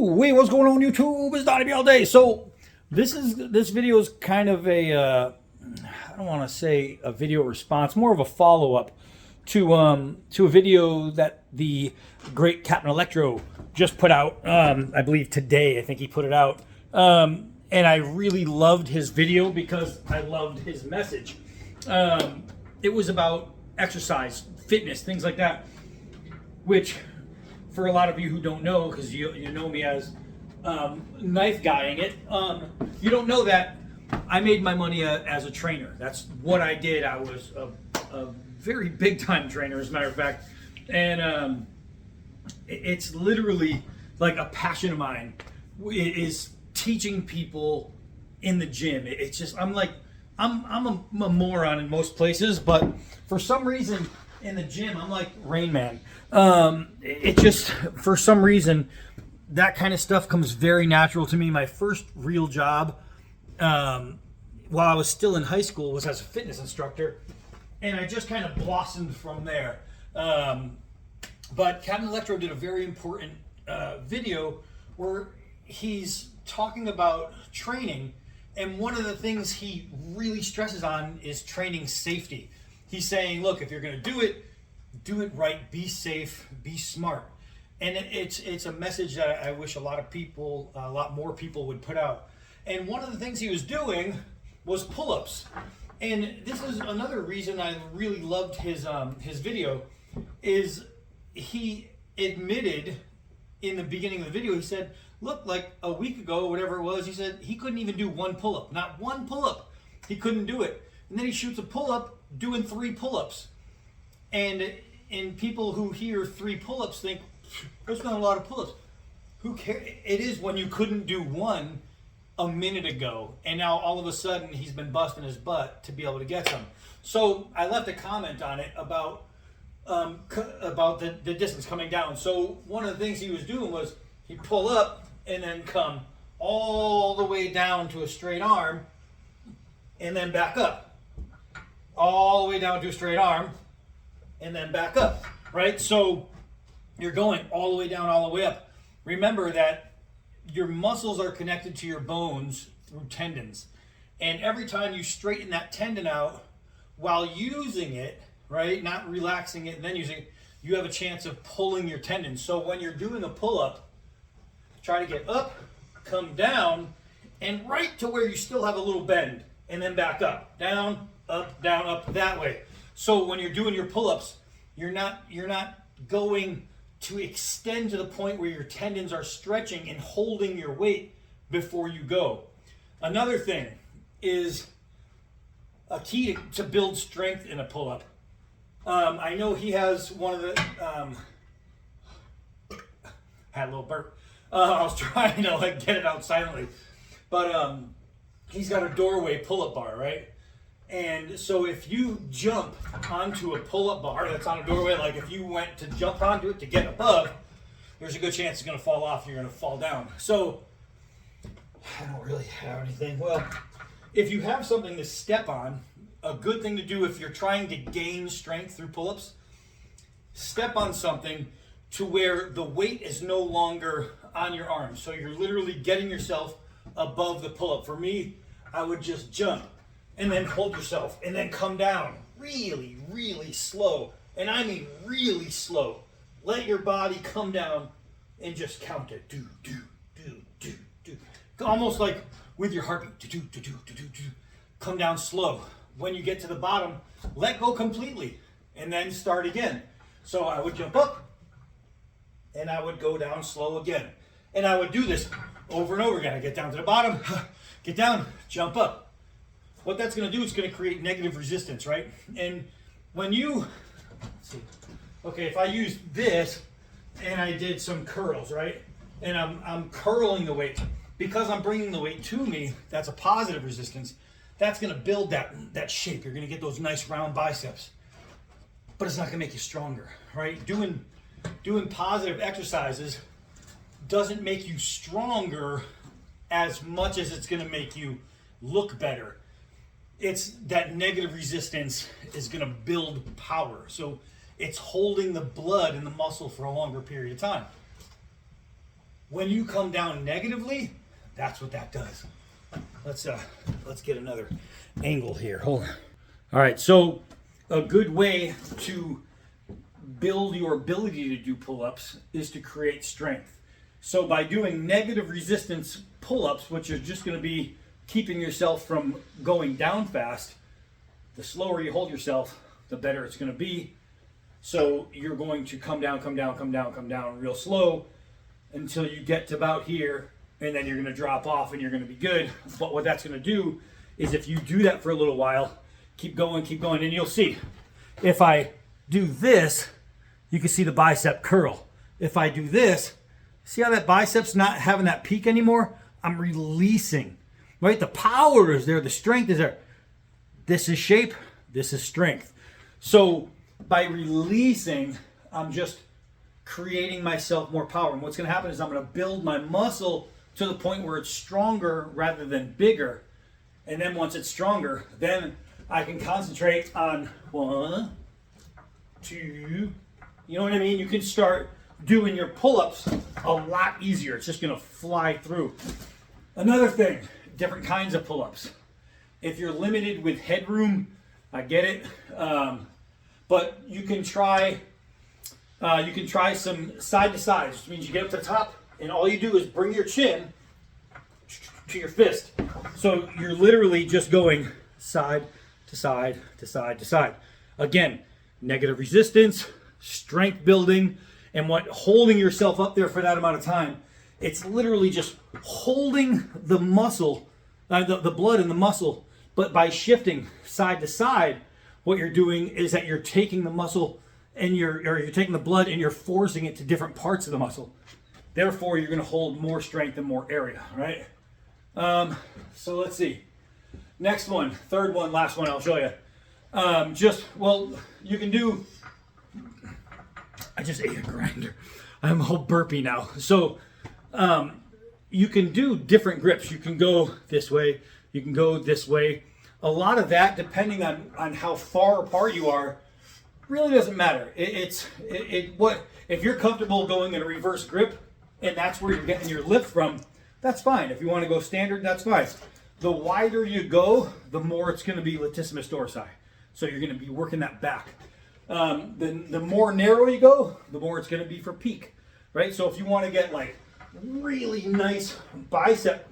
Hey, what's going on YouTube? It's Donnie all day. So this video is kind of a I don't want to say a video response, more of a follow up to a video that the great Captain Electro just put out. I believe today. I think he put it out, and I really loved his video because I loved his message. It was about exercise, fitness, things like that, which, for a lot of you who don't know, because you know me as knife guying it, you don't know that I made my money as a trainer. That's what I did. I was a very big time trainer, as a matter of fact, and it's literally like a passion of mine. Is teaching people in the gym. It's just I'm a moron in most places, but for some reason in the gym I'm like Rain Man. It just, for some reason, that kind of stuff comes very natural to me. My first real job, while I was still in high school, was as a fitness instructor, and I just kind of blossomed from there. But Captain Electro did a very important video where he's talking about training, and one of the things he really stresses on is training safety. He's saying, look, if you're going to do it right, be safe, be smart. And it's a message that I wish a lot more people would put out. And one of the things he was doing was pull-ups. And this is another reason I really loved his video, is he admitted in the beginning of the video, he said, look, like a week ago, whatever it was, he said he couldn't even do one pull-up. Not one pull-up. He couldn't do it. And then he shoots a pull-up doing 3 pull-ups. And people who hear 3 pull-ups think, there's not a lot of pull-ups. Who cares? It is when you couldn't do one a minute ago, and now all of a sudden he's been busting his butt to be able to get some. So I left a comment on it about the distance coming down. So one of the things he was doing was he'd pull up and then come all the way down to a straight arm and then back up. All the way down to a straight arm and then back up, right? So you're going all the way down, all the way up. Remember that your muscles are connected to your bones through tendons. And every time you straighten that tendon out while using it, right, not relaxing it and then using it, you have a chance of pulling your tendons. So when you're doing a pull-up, try to get up, come down, and right to where you still have a little bend, and then back up, down, up, that way. So when you're doing your pull-ups, you're not going to extend to the point where your tendons are stretching and holding your weight before you go. Another thing is a key to build strength in a pull-up. I know he has one of the had a little burp. I was trying to get it out silently, but he's got a doorway pull-up bar, right? And so if you jump onto a pull-up bar that's on a doorway, like if you went to jump onto it to get above, there's a good chance it's going to fall off and you're going to fall down. So I don't really have anything. Well, if you have something to step on, a good thing to do if you're trying to gain strength through pull-ups, step on something to where the weight is no longer on your arms. So you're literally getting yourself above the pull-up. For me, I would just jump and then hold yourself and then come down really, really slow. And I mean really slow. Let your body come down and just count it. Do, do, do, do, do. Almost like with your heartbeat. Do, do, do, do, do, do, do. Come down slow. When you get to the bottom, let go completely and then start again. So I would jump up and I would go down slow again. And I would do this over and over again. I get down to the bottom, get down, jump up. What that's going to do is going to create negative resistance, right? And when you, let's see, okay, if I use this and I did some curls, right? And I'm curling the weight. Because I'm bringing the weight to me, that's a positive resistance. That's going to build that shape. You're going to get those nice round biceps. But it's not going to make you stronger, right? Doing positive exercises doesn't make you stronger as much as it's going to make you look better. It's that negative resistance is going to build power. So it's holding the blood in the muscle for a longer period of time. when you come down negatively, that's what that does. Let's get another angle here. Hold on. All right, so a good way to build your ability to do pull-ups is to create strength. So by doing negative resistance pull-ups, which are just going to be keeping yourself from going down fast, the slower you hold yourself, the better it's going to be. So you're going to come down real slow until you get to about here, and then you're going to drop off and you're going to be good. But what that's going to do is if you do that for a little while, keep going, and you'll see. If I do this, you can see the bicep curl. If I do this, see how that bicep's not having that peak anymore? I'm releasing, right? The power is there, the strength is there. This is shape, this is strength. So by releasing, I'm just creating myself more power. And what's going to happen is I'm going to build my muscle to the point where it's stronger rather than bigger. And then once it's stronger, then I can concentrate on 1, 2, you know what I mean? You can start doing your pull-ups a lot easier. It's just going to fly through. Another thing, different kinds of pull-ups. If you're limited with headroom, I get it. But you can try some side to side, which means you get up to the top and all you do is bring your chin to your fist. So you're literally just going side to side to side to side. Again, negative resistance, strength building, and what holding yourself up there for that amount of time, it's literally just holding the muscle, the blood in the muscle, but by shifting side to side, what you're doing is that you're taking the muscle and you're taking the blood and you're forcing it to different parts of the muscle. Therefore, you're going to hold more strength and more area, right? So let's see. Next one, third one, last one I'll show you. You can do, I just ate a grinder. I'm all burpy now. So you can do different grips. You can go this way. You can go this way. A lot of that, depending on how far apart you are, really doesn't matter. If you're comfortable going in a reverse grip and that's where you're getting your lift from, that's fine. If you want to go standard, that's fine. The wider you go, the more it's going to be latissimus dorsi. So you're going to be working that back. The more narrow you go, the more it's going to be for peak, right? So if you want to get like really nice biceps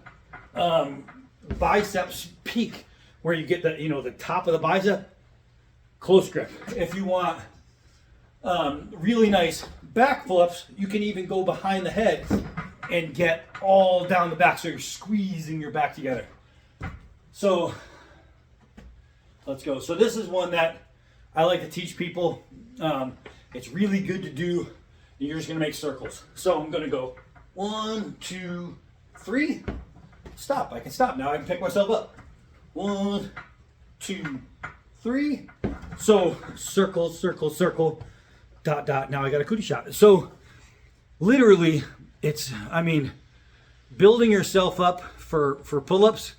peak, where you get the top of the bicep, close grip. If you want really nice back flips, you can even go behind the head and get all down the back, so you're squeezing your back together. So let's go. So this is one that I like to teach people. It's really good to do. You're just going to make circles. So I'm going to go 1, 2, 3. Stop. I can stop now. I can pick myself up. 1, 2, 3. So circle, circle, circle, dot, dot. Now I got a cootie shot. So literally, building yourself up for pull-ups.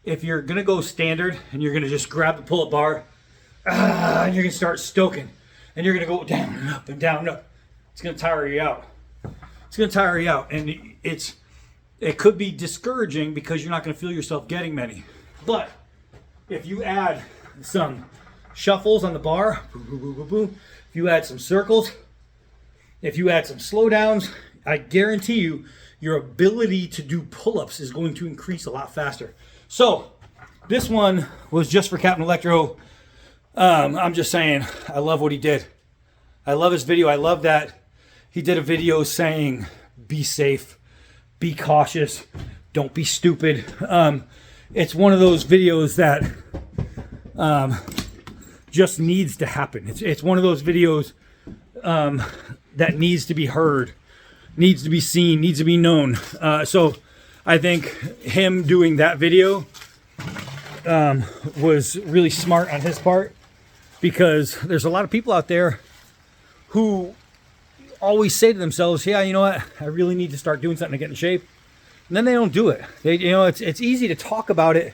If you're going to go standard and you're going to just grab the pull-up bar, and you're going to start stoking, and you're going to go down and up and down and up, it's going to tire you out. It's going to tire you out, and it could be discouraging because you're not going to feel yourself getting many. But if you add some shuffles on the bar, boom, boom, boom, boom, boom, if you add some circles, if you add some slowdowns, I guarantee you your ability to do pull-ups is going to increase a lot faster. So this one was just for Captain Electro. I'm just saying, I love what he did. I love his video. I love that he did a video saying, be safe, be cautious, don't be stupid. It's one of those videos that just needs to happen. It's one of those videos that needs to be heard, needs to be seen, needs to be known. So I think him doing that video was really smart on his part, because there's a lot of people out there who always say to themselves, yeah, you know what, I really need to start doing something to get in shape. And then they don't do it. It's easy to talk about it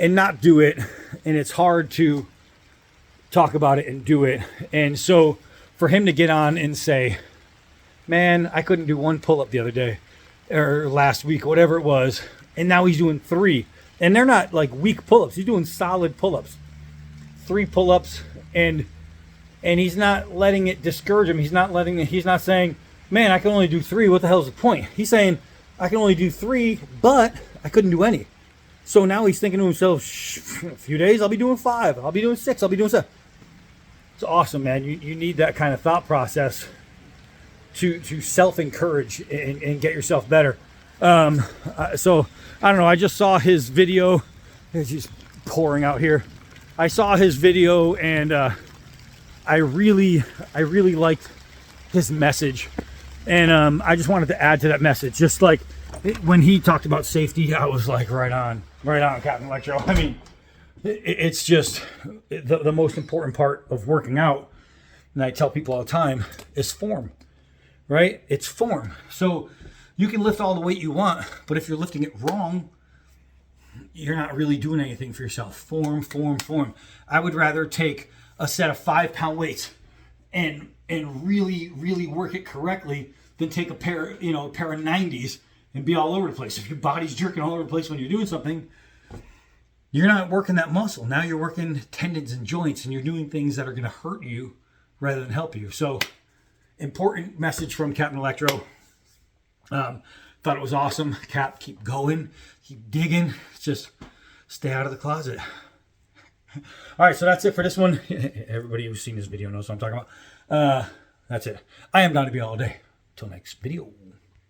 and not do it. And it's hard to talk about it and do it. And so for him to get on and say, man, I couldn't do one pull-up the other day or last week, whatever it was. And now he's doing 3. And they're not like weak pull-ups. He's doing solid pull-ups. 3 pull-ups, and he's not letting it discourage him. He's not saying, man, I can only do 3. What the hell's the point? He's saying, I can only do 3, but I couldn't do any. So now he's thinking to himself, a few days I'll be doing 5. I'll be doing 6. I'll be doing 7. It's awesome, man. You need that kind of thought process to self-encourage and get yourself better. So I don't know. I just saw his video. It's just pouring out here. I saw his video, and I really liked his message, and I just wanted to add to that message. Just like when he talked about safety, I was like, right on, Captain Electro. I mean, it's just the most important part of working out, and I tell people all the time, is form, right? It's form. So you can lift all the weight you want, but if you're lifting it wrong, you're not really doing anything for yourself. Form. I would rather take a set of 5-pound weights and really work it correctly than take a pair of 90s and be all over the place. If your body's jerking all over the place when you're doing something, you're not working that muscle. Now you're working tendons and joints, and you're doing things that are going to hurt you rather than help you. So, important message from Captain Electro. Thought it was awesome. Cap, keep going, keep digging. Just stay out of the closet. All right, so that's it for this one. Everybody who's seen this video knows what I'm talking about. That's it. I am Donnie all day. Till next video.